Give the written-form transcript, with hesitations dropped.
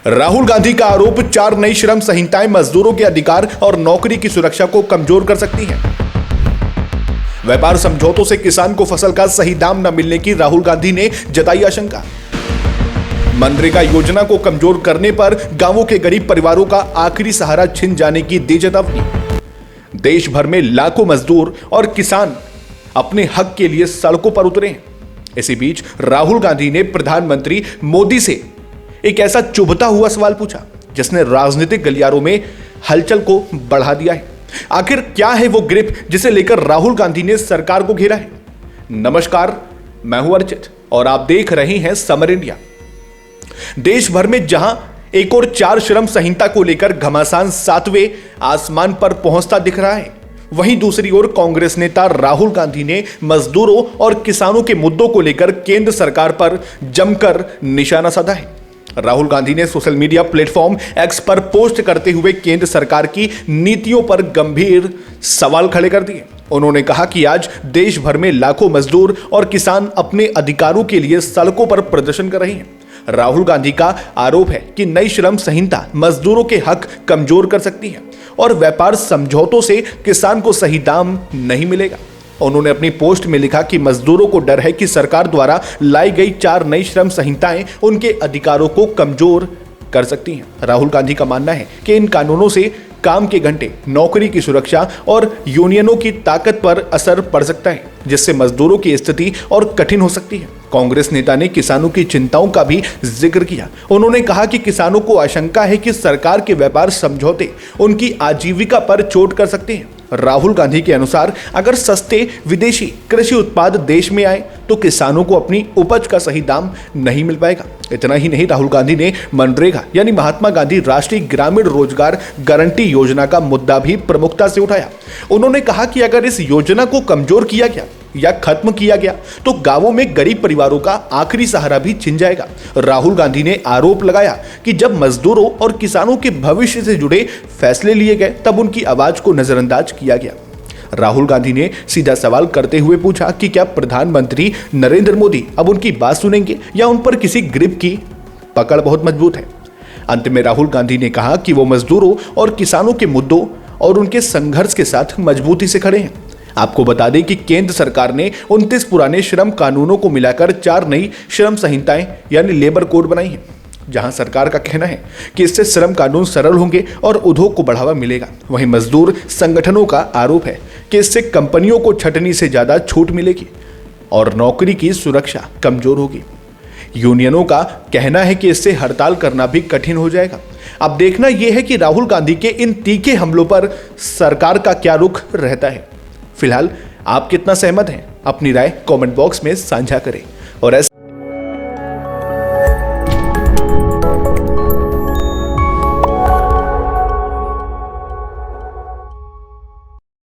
राहुल गांधी का आरोप 4 नई श्रम संहिताएं मजदूरों के अधिकार और नौकरी की सुरक्षा को कमजोर कर सकती हैं। व्यापार समझौतों से किसान को फसल का सही दाम न मिलने की राहुल गांधी ने जताई आशंका। मनरेगा योजना को कमजोर करने पर गांवों के गरीब परिवारों का आखिरी सहारा छिन जाने की दी चेतावनी। देश भर में लाखों मजदूर और किसान अपने हक के लिए सड़कों पर उतरे हैं। इसी बीच राहुल गांधी ने प्रधानमंत्री मोदी से एक ऐसा चुभता हुआ सवाल पूछा जिसने राजनीतिक गलियारों में हलचल को बढ़ा दिया है। आखिर क्या है वो ग्रिप जिसे लेकर राहुल गांधी ने सरकार को घेरा है? नमस्कार, मैं हूं अर्चित और आप देख रहे हैं समर इंडिया। देश भर में जहां एक और 4 श्रम संहिता को लेकर घमासान 7वें आसमान पर पहुंचता दिख रहा है, वहीं दूसरी ओर कांग्रेस नेता राहुल गांधी ने मजदूरों और किसानों के मुद्दों को लेकर केंद्र सरकार पर जमकर निशाना साधा है। राहुल गांधी ने सोशल मीडिया प्लेटफॉर्म एक्स पर पोस्ट करते हुए केंद्र सरकार की नीतियों पर गंभीर सवाल खड़े कर दिए। उन्होंने कहा कि आज देश भर में लाखों मजदूर और किसान अपने अधिकारों के लिए सड़कों पर प्रदर्शन कर रहे हैं। राहुल गांधी का आरोप है कि नई श्रम संहिता मजदूरों के हक कमजोर कर सकती है और व्यापार समझौतों से किसान को सही दाम नहीं मिलेगा। उन्होंने अपनी पोस्ट में लिखा कि मजदूरों को डर है कि सरकार द्वारा लाई गई 4 नई श्रम संहिताएं उनके अधिकारों को कमजोर कर सकती हैं। राहुल गांधी का मानना है कि इन कानूनों से काम के घंटे, नौकरी की सुरक्षा और यूनियनों की ताकत पर असर पड़ सकता है, जिससे मजदूरों की स्थिति और कठिन हो सकती है। कांग्रेस नेता ने किसानों की चिंताओं का भी जिक्र किया। उन्होंने कहा कि किसानों को आशंका है कि सरकार के व्यापार समझौते उनकी आजीविका पर चोट कर सकते हैं। राहुल गांधी के अनुसार अगर सस्ते विदेशी कृषि उत्पाद देश में आए तो किसानों को अपनी उपज का सही दाम नहीं मिल पाएगा। इतना ही नहीं, राहुल गांधी ने मनरेगा यानी महात्मा गांधी राष्ट्रीय ग्रामीण रोजगार गारंटी योजना का मुद्दा भी प्रमुखता से उठाया। उन्होंने कहा कि अगर इस योजना को कमजोर किया गया या खत्म किया गया तो गांवों में गरीब परिवारों का आखिरी सहारा भी छिन जाएगा। राहुल गांधी ने आरोप लगाया कि जब मजदूरों और किसानों के भविष्य से जुड़े फैसले लिए गए तब उनकी आवाज को नजरअंदाज किया गया। राहुल गांधी ने सीधा सवाल करते हुए पूछा कि क्या प्रधानमंत्री नरेंद्र मोदी अब उनकी बात सुनेंगे या उन पर किसी ग्रिप की पकड़ बहुत मजबूत है। अंत में राहुल गांधी ने कहा कि वो मजदूरों और किसानों के मुद्दों और उनके संघर्ष के साथ मजबूती से खड़े हैं। आपको बता दें कि केंद्र सरकार ने 29 पुराने श्रम कानूनों को मिलाकर 4 नई श्रम संहिताएं यानी लेबर कोड बनाई हैं, जहां सरकार का कहना है कि इससे श्रम कानून सरल होंगे और उद्योग को बढ़ावा मिलेगा। वहीं मजदूर संगठनों का आरोप है कि इससे कंपनियों को छटनी से ज्यादा छूट मिलेगी और नौकरी की सुरक्षा कमजोर होगी। यूनियनों का कहना है कि इससे हड़ताल करना भी कठिन हो जाएगा। अब देखना यह है कि राहुल गांधी के इन तीखे हमलों पर सरकार का क्या रुख रहता है। फिलहाल आप कितना सहमत हैं? अपनी राय कमेंट बॉक्स में साझा करें और ऐसे